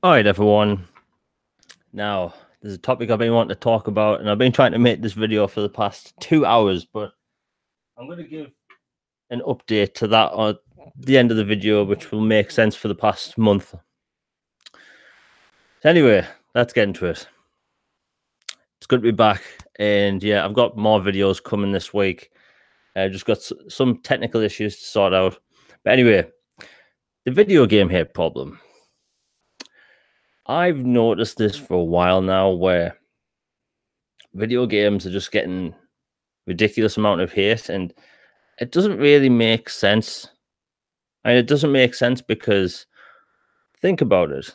All right, everyone. Now, there's a topic I've been wanting to talk about, and I've been trying to make this video for the past 2 hours, but I'm going to give an update to that at the end of the video, which will make sense for the past month. Anyway, let's get into it. It's good to be back, and yeah, I've got more videos coming this week. I just got some technical issues to sort out. But anyway, the video game hate problem. I've noticed this for a while now, where video games are just getting ridiculous amount of hate, and it doesn't really make sense. It doesn't make sense because think about it.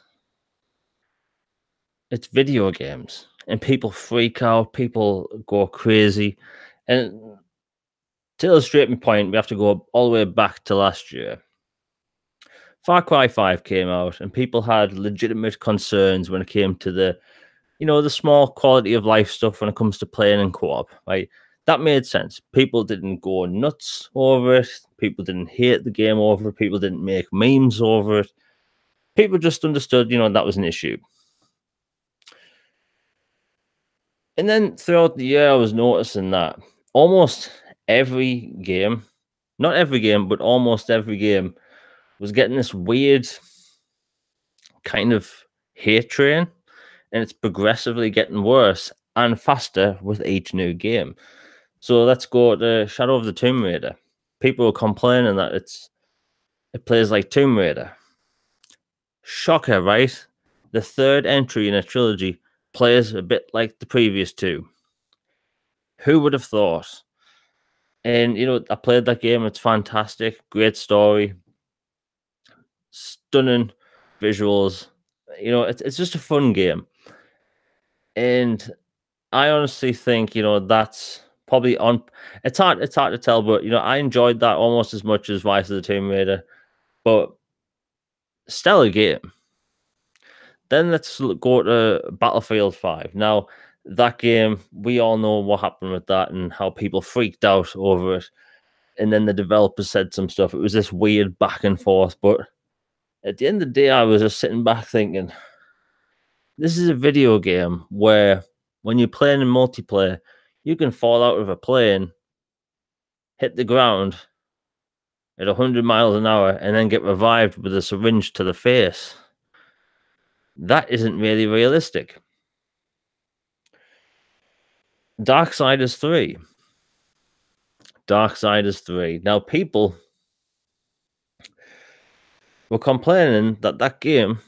It's video games, and people freak out, people go crazy. And to illustrate my point, we have to go all the way back to last year. Far Cry 5 came out, and people had legitimate concerns when it came to the small quality of life stuff when it comes to playing in co-op, right? That made sense. People didn't go nuts over it. People didn't hate the game over it. People didn't make memes over it. People just understood, that was an issue. And then throughout the year, I was noticing that almost every game, not every game, but almost every game was getting this weird kind of hate train, and it's progressively getting worse and faster with each new game. So let's go to Shadow of the Tomb Raider. People are complaining that it plays like Tomb Raider. Shocker, right? The third entry in a trilogy plays a bit like the previous two. Who would have thought? And I played that game. It's fantastic, great story, stunning visuals. It's just a fun game, and I honestly think that's probably on. It's hard to tell, but I enjoyed that almost as much as Rise of the Tomb Raider. But stellar game. Then let's go to Battlefield 5. Now, that game, we all know what happened with that and how people freaked out over it. And then the developers said some stuff. It was this weird back and forth. But at the end of the day, I was just sitting back thinking, this is a video game where when you're playing in multiplayer, you can fall out of a plane, hit the ground at 100 miles an hour, and then get revived with a syringe to the face. That isn't really realistic. Darksiders 3. Darksiders 3. Now, people were complaining that that game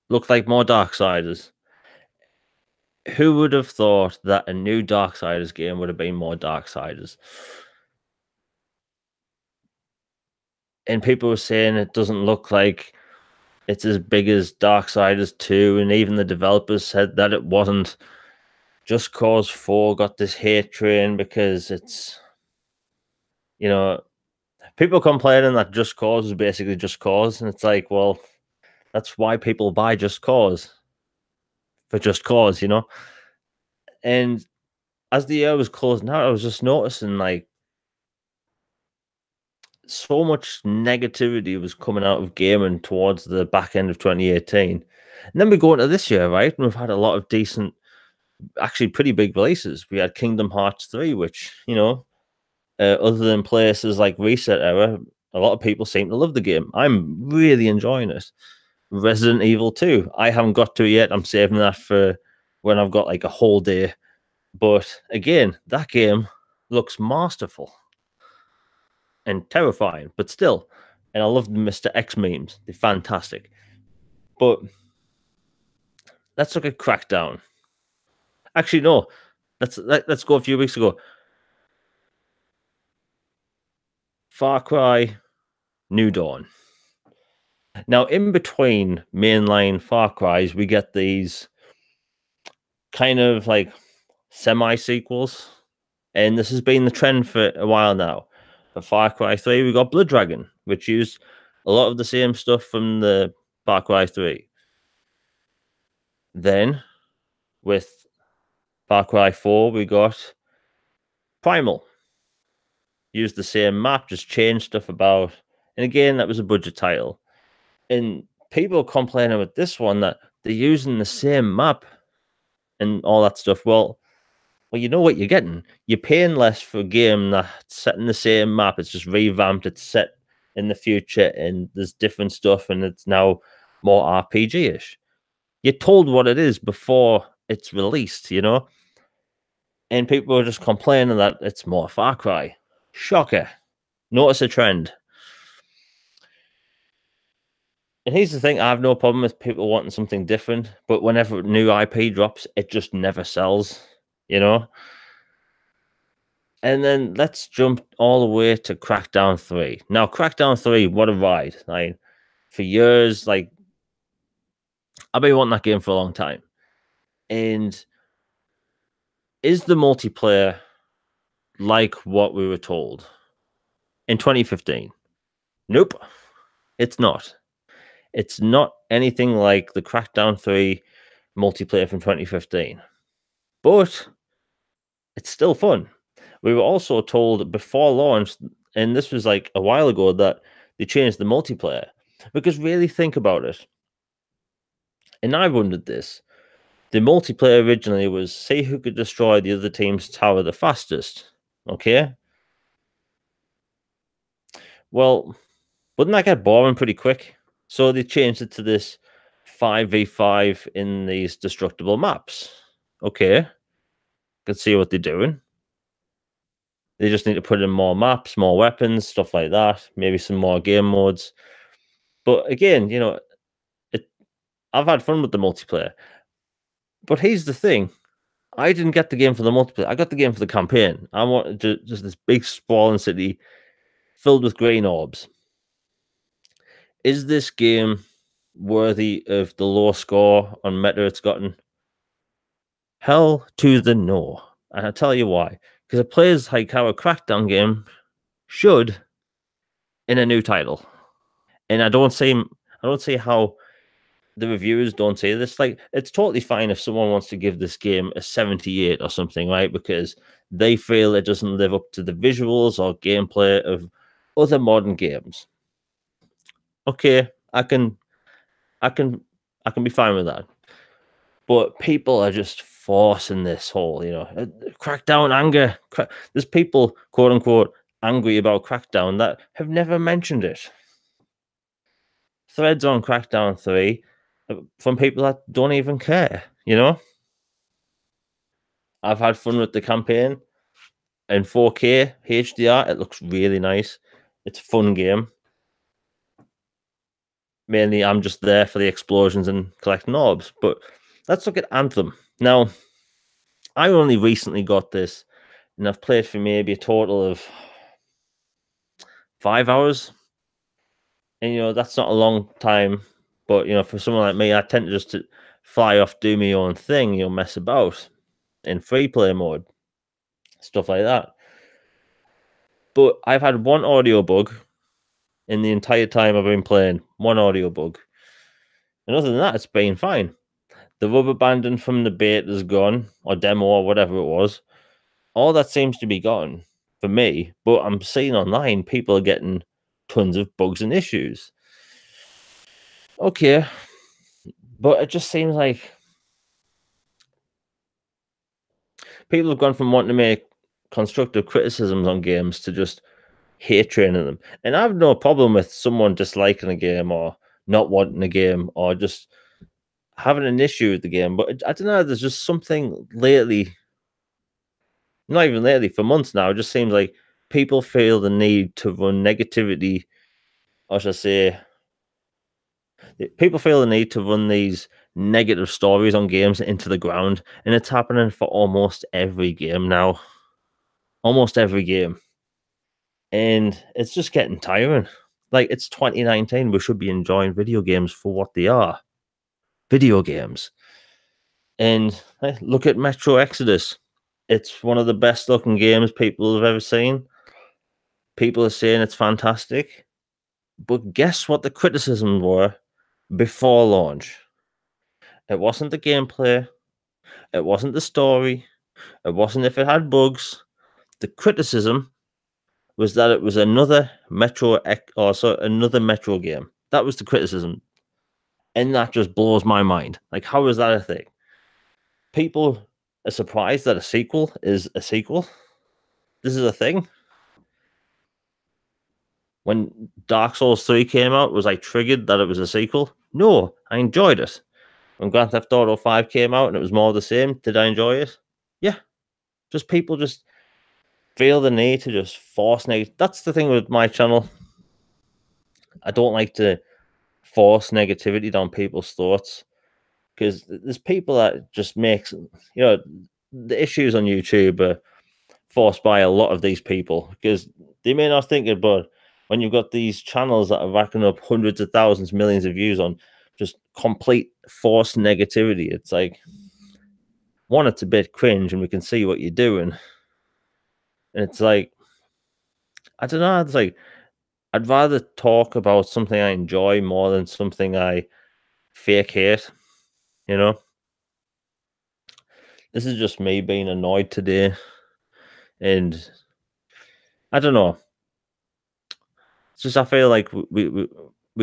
looked like more Darksiders. Who would have thought that a new Darksiders game would have been more Darksiders? And people were saying it doesn't look like it's as big as Darksiders 2, and even the developers said that it wasn't. Just Cause 4 got this hate train because it's, people complaining that Just Cause is basically Just Cause, and it's like, well, that's why people buy Just Cause, for Just Cause, And as the year was closing out, I was just noticing like so much negativity was coming out of gaming towards the back end of 2018. And then we go into this year, right? And we've had a lot of decent, actually pretty big releases. We had Kingdom Hearts 3, which, other than places like Reset Era, a lot of people seem to love the game. I'm really enjoying it. Resident Evil 2, I haven't got to it yet. I'm saving that for when I've got like a whole day. But again, that game looks masterful and terrifying, but still. And I love the Mr. X memes. They're fantastic. But let's look at Crackdown. Actually, no. Let's go a few weeks ago. Far Cry New Dawn. Now, in between mainline Far Cries, we get these kind of like semi-sequels. And this has been the trend for a while now. For Far Cry 3, we got Blood Dragon, which used a lot of the same stuff from the Far Cry 3. Then, with Far Cry 4, we got Primal. Used the same map, just changed stuff about. And again, that was a budget title. And people complaining with this one that they're using the same map and all that stuff. Well, you know what you're getting. You're paying less for a game that's set in the same map. It's just revamped. It's set in the future, and there's different stuff, and it's now more RPG-ish. You're told what it is before it's released, you know? And people are just complaining that it's more Far Cry. Shocker. Notice a trend. And here's the thing, I have no problem with people wanting something different, but whenever new IP drops, it just never sells, you know? And then let's jump all the way to Crackdown 3. Now, Crackdown 3, what a ride. Like, for years, like, I've been wanting that game for a long time. And is the multiplayer like what we were told in 2015? Nope, it's not. It's not anything like the Crackdown 3 multiplayer from 2015. But it's still fun. We were also told before launch, and this was like a while ago, that they changed the multiplayer. Because really think about it. And I wondered this. The multiplayer originally was see who could destroy the other team's tower the fastest. Okay? Well, wouldn't that get boring pretty quick? So they changed it to this 5v5 in these destructible maps. Okay. Can see what they're doing. They just need to put in more maps, more weapons, stuff like that. Maybe some more game modes. But again, you know, I've had fun with the multiplayer. But here's the thing. I didn't get the game for the multiplayer. I got the game for the campaign. I wanted just this big sprawling city filled with green orbs. Is this game worthy of the low score on Meta it's gotten? Hell to the no. And I'll tell you why. Because it plays like how a Crackdown game should in a new title. And I don't see how the reviewers don't say this. Like, it's totally fine if someone wants to give this game a 78 or something, right? Because they feel it doesn't live up to the visuals or gameplay of other modern games. Okay, I can be fine with that. But people are just forcing this whole, you know, Crackdown anger. There's people, quote unquote, angry about Crackdown that have never mentioned it. Threads on Crackdown 3 from people that don't even care, you know? I've had fun with the campaign in 4K HDR. It looks really nice. It's a fun game. Mainly, I'm just there for the explosions and collecting orbs. But let's look at Anthem. Now, I only recently got this, and I've played for maybe a total of 5 hours. And, you know, that's not a long time. But, you know, for someone like me, I tend to just fly off, do my own thing, you know, mess about in free play mode, stuff like that. But I've had one audio bug in the entire time I've been playing. One audio bug. And other than that, it's been fine. The rubber banding from the beta is gone, or demo, or whatever it was. All that seems to be gone for me. But I'm seeing online people are getting tons of bugs and issues. Okay. But it just seems like people have gone from wanting to make constructive criticisms on games to just hate training them. And I have no problem with someone disliking a game or not wanting a game or just having an issue with the game. But I don't know, there's just something lately, not even lately, for months now, it just seems like people feel the need to run negativity, or should I say, people feel the need to run these negative stories on games into the ground. And it's happening for almost every game now. Almost every game. And it's just getting tiring. Like, it's 2019. We should be enjoying video games for what they are. Video games. And look at Metro Exodus. It's one of the best looking games people have ever seen. People are saying it's fantastic. But guess what the criticisms were before launch? It wasn't the gameplay. It wasn't the story. It wasn't if it had bugs. The criticism was that it was another Metro game. That was the criticism. And that just blows my mind. Like, how is that a thing? People are surprised that a sequel is a sequel. This is a thing. When Dark Souls 3 came out, was I triggered that it was a sequel? No, I enjoyed it. When Grand Theft Auto 5 came out and it was more of the same, did I enjoy it? Yeah. Just people just feel the need to just force negative. That's the thing with my channel. I don't like to force negativity down people's thoughts, because there's people that just makes, the issues on YouTube are forced by a lot of these people, because they may not think it, but when you've got these channels that are racking up hundreds of thousands, millions of views on just complete forced negativity, it's like, one, it's a bit cringe and we can see what you're doing. And it's like, I don't know, it's like, I'd rather talk about something I enjoy more than something I fake hate, you know? This is just me being annoyed today. And I don't know. It's just, I feel like we're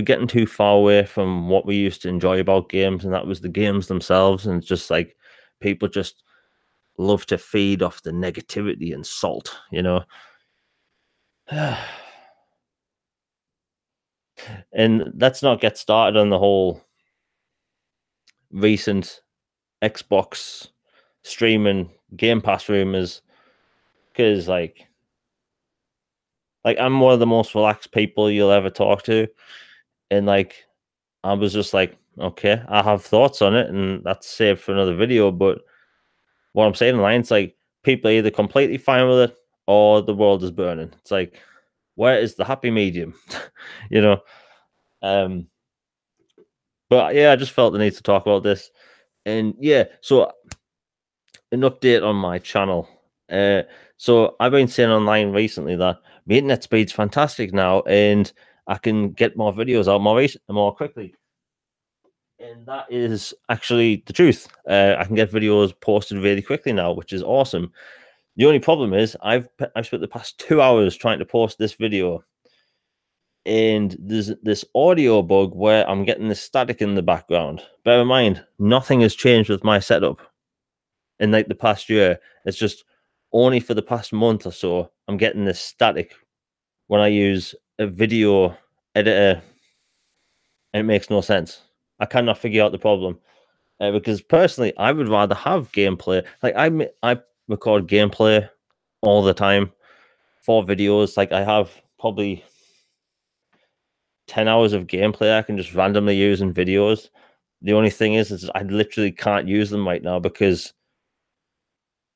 getting too far away from what we used to enjoy about games, and that was the games themselves. And it's just like people just love to feed off the negativity and salt, And let's not get started on the whole recent Xbox streaming Game Pass rumors, because like I'm one of the most relaxed people you'll ever talk to, and like I was just like, okay, I have thoughts on it, and that's saved for another video. But what I'm saying online, it's like people are either completely fine with it or the world is burning. It's like, where is the happy medium? you know. Um, but yeah, I just felt the need to talk about this, and yeah, so an update on my channel. So I've been saying online recently that my internet speed's fantastic now, and I can get more videos out more quickly. And that is actually the truth. I can get videos posted really quickly now, which is awesome. The only problem is I've spent the past 2 hours trying to post this video, and there's this audio bug where I'm getting this static in the background. Bear in mind, nothing has changed with my setup in like the past year. It's just only for the past month or so I'm getting this static when I use a video editor, and it makes no sense. I cannot figure out the problem. Because personally, I would rather have gameplay. Like I record gameplay all the time for videos. Like I have probably 10 hours of gameplay I can just randomly use in videos. The only thing is I literally can't use them right now because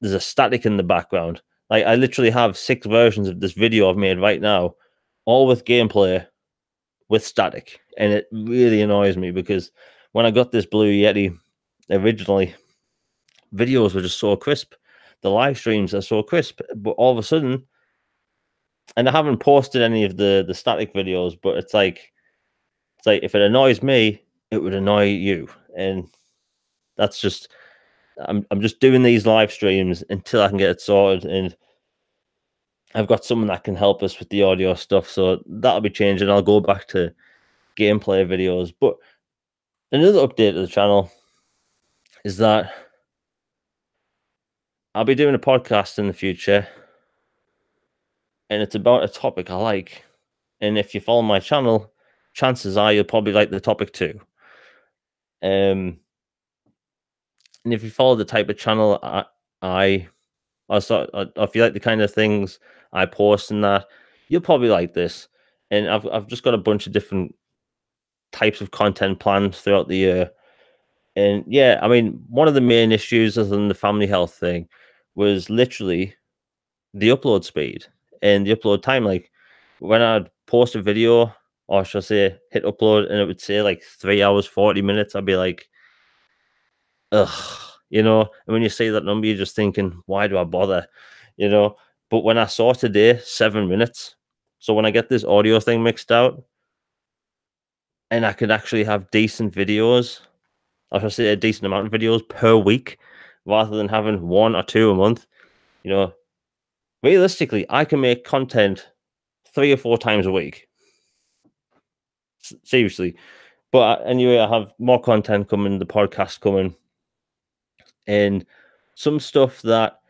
there's a static in the background. Like I literally have 6 versions of this video I've made right now, all with gameplay with static, and it really annoys me because when I got this Blue Yeti originally, videos were just so crisp. The live streams are so crisp, but all of a sudden, and I haven't posted any of the static videos, but it's like if it annoys me, it would annoy you, and that's just I'm just doing these live streams until I can get it sorted, and I've got someone that can help us with the audio stuff, so that'll be changing. I'll go back to gameplay videos, but another update to the channel is that I'll be doing a podcast in the future, and it's about a topic I like. And if you follow my channel, chances are you'll probably like the topic too. And if you follow the type of channel if you like the kind of things I post and that, you'll probably like this. And I've just got a bunch of different types of content planned throughout the year. And yeah, I mean, one of the main issues, other than the family health thing, was literally the upload speed and the upload time. Like when I'd post a video, or should I say hit upload, and it would say like 3 hours, 40 minutes, I'd be like, ugh, And when you see that number, you're just thinking, why do I bother? But when I saw today, 7 minutes. So when I get this audio thing mixed out and I could actually have decent videos, or should I say a decent amount of videos per week, rather than having 1 or 2 a month, you know, realistically, I can make content 3 or 4 times a week. Seriously. But anyway, I have more content coming, the podcast coming, and some stuff that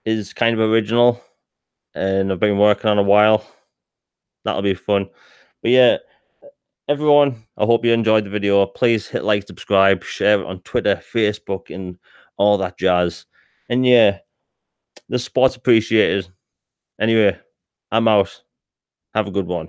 is kind of original and I've been working on a while. That'll be fun. But yeah, everyone, I hope you enjoyed the video. Please hit like, subscribe, share it on Twitter, Facebook, and all that jazz. And yeah, the sport's appreciated. Anyway, I'm out. Have a good one.